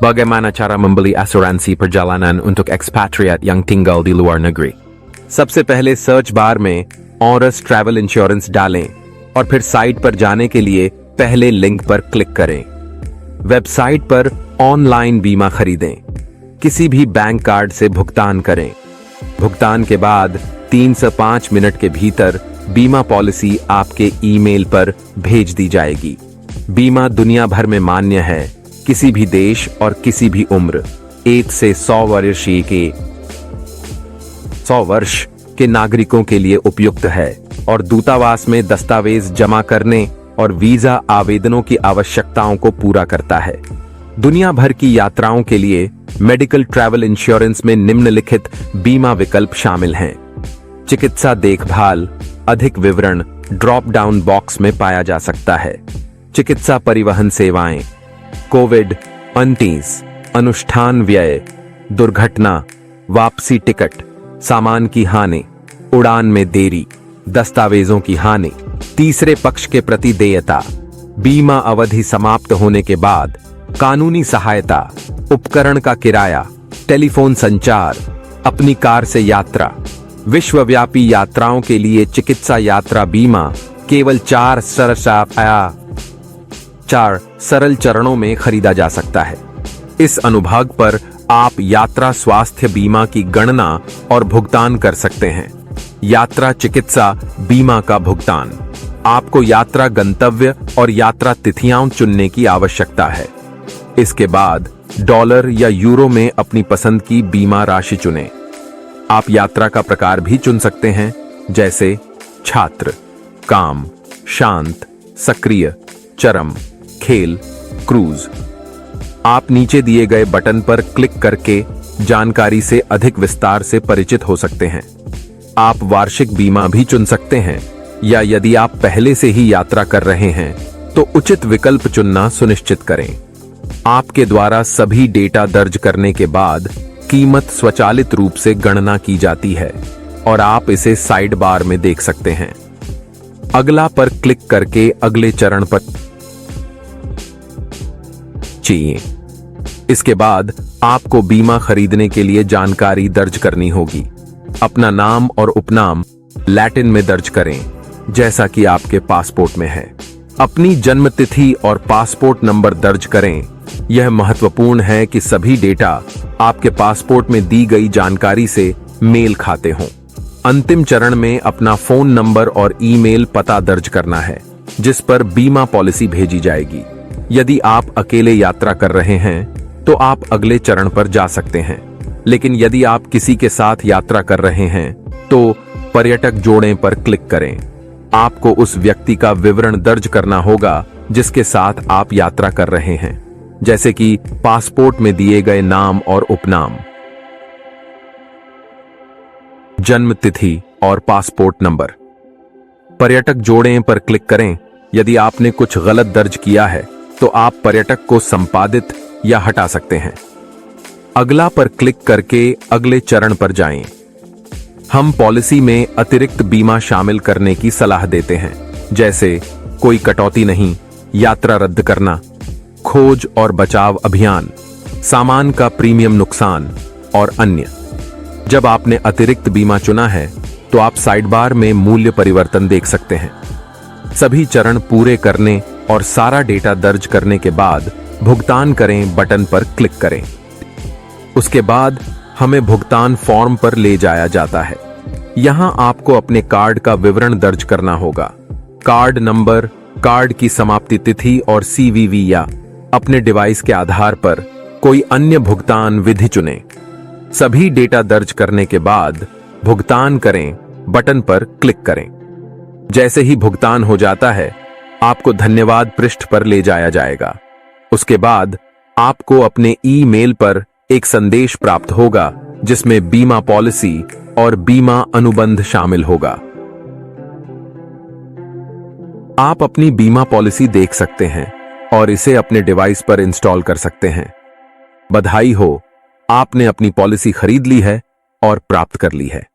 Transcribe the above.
Bagaimana cara membeli asuransi perjalanan untuk expatriat yang tinggal di luar negeri? सबसे पहले search bar में Aurus travel insurance डालें और फिर साइट पर जाने के लिए पहले लिंक पर क्लिक करें। वेबसाइट पर ऑनलाइन बीमा खरीदें। किसी भी बैंक कार्ड से भुगतान करें। भुगतान के बाद 3 से 5 मिनट के भीतर बीमा पॉलिसी आपके ईमेल पर भेज दी जाएगी। बीमा दुनिया भर में मान्य है। किसी भी देश और किसी भी उम्र 1 से 100 वर्ष के नागरिकों के लिए उपयुक्त है और दूतावास में दस्तावेज जमा करने और वीजा आवेदनों की आवश्यकताओं को पूरा करता है। दुनिया भर की यात्राओं के लिए मेडिकल ट्रैवल इंश्योरेंस में निम्नलिखित बीमा विकल्प शामिल हैं। चिकित्सा देखभाल, अधिक विवरण ड्रॉप डाउन बॉक्स में पाया जा सकता है। चिकित्सा परिवहन सेवाएं, कोविड-19, अनुष्ठान व्यय, दुर्घटना, वापसी टिकट, सामान की हानि, उड़ान में देरी, दस्तावेजों की हानि, तीसरे पक्ष के प्रति देयता, बीमा अवधि समाप्त होने के बाद कानूनी सहायता, उपकरण का किराया, टेलीफोन संचार, अपनी कार से यात्रा। विश्वव्यापी यात्राओं के लिए चिकित्सा यात्रा बीमा केवल 4 सरल चरणों में खरीदा जा सकता है। इस अनुभाग पर आप यात्रा स्वास्थ्य बीमा की गणना और भुगतान कर सकते हैं। यात्रा चिकित्सा बीमा का भुगतान। आपको यात्रा गंतव्य और यात्रा तिथियां चुनने की आवश्यकता है। इसके बाद डॉलर या यूरो में अपनी पसंद की बीमा राशि चुनें। आप यात्रा का प्रकार भी चुन सकते हैं, जैसे छात्र, काम, शांत, सक्रिय, चरम, खेल, क्रूज। आप नीचे दिए गए बटन पर क्लिक करके जानकारी से अधिक विस्तार से परिचित हो सकते हैं। आप वार्षिक बीमा भी चुन सकते हैं, या यदि आप पहले से ही यात्रा कर रहे हैं तो उचित विकल्प चुनना सुनिश्चित करें। आपके द्वारा सभी डेटा दर्ज करने के बाद कीमत स्वचालित रूप से गणना की जाती है और आप इसे साइड बार में देख सकते हैं। अगला पर क्लिक करके अगले चरण पर चाहिए। इसके बाद आपको बीमा खरीदने के लिए जानकारी दर्ज करनी होगी। अपना नाम और उपनाम लैटिन में दर्ज करें, जैसा कि आपके पासपोर्ट में है। अपनी जन्म तिथि और पासपोर्ट नंबर दर्ज करें। यह महत्वपूर्ण है कि सभी डेटा आपके पासपोर्ट में दी गई जानकारी से मेल खाते हों। अंतिम चरण में अपना फोन नंबर और ईमेल पता दर्ज करना है, जिस पर बीमा पॉलिसी भेजी जाएगी। यदि आप अकेले यात्रा कर रहे हैं तो आप अगले चरण पर जा सकते हैं, लेकिन यदि आप किसी के साथ यात्रा कर रहे हैं तो पर्यटक जोड़ें पर क्लिक करें। आपको उस व्यक्ति का विवरण दर्ज करना होगा जिसके साथ आप यात्रा कर रहे हैं, जैसे कि पासपोर्ट में दिए गए नाम और उपनाम, जन्म तिथि और पासपोर्ट नंबर। पर्यटक जोड़ें पर क्लिक करें। यदि आपने कुछ गलत दर्ज किया है तो आप पर्यटक को संपादित या हटा सकते हैं। अगला पर क्लिक करके अगले चरण पर जाएं। हम पॉलिसी में अतिरिक्त बीमा शामिल करने की सलाह देते हैं, जैसे कोई कटौती नहीं, यात्रा रद्द करना, खोज और बचाव अभियान, सामान का प्रीमियम नुकसान और अन्य। जब आपने अतिरिक्त बीमा चुना है तो आप साइड बार में मूल्य परिवर्तन देख सकते हैं। सभी चरण पूरे करने और सारा डेटा दर्ज करने के बाद भुगतान करें बटन पर क्लिक करें। उसके बाद हमें भुगतान फॉर्म पर ले जाया जाता है। यहां आपको अपने कार्ड का विवरण दर्ज करना होगा। कार्ड नंबर, कार्ड की समाप्ति तिथि और CVV या अपने डिवाइस के आधार पर कोई अन्य भुगतान विधि चुनें। सभी डेटा दर्ज करने के बाद भुगतान करें बटन पर क्लिक करें। जैसे ही भुगतान हो जाता है, आपको धन्यवाद पृष्ठ पर ले जाया जाएगा। उसके बाद आपको अपने ईमेल पर एक संदेश प्राप्त होगा जिसमें बीमा पॉलिसी और बीमा अनुबंध शामिल होगा। आप अपनी बीमा पॉलिसी देख सकते हैं और इसे अपने डिवाइस पर इंस्टॉल कर सकते हैं। बधाई हो, आपने अपनी पॉलिसी खरीद ली है और प्राप्त कर ली है।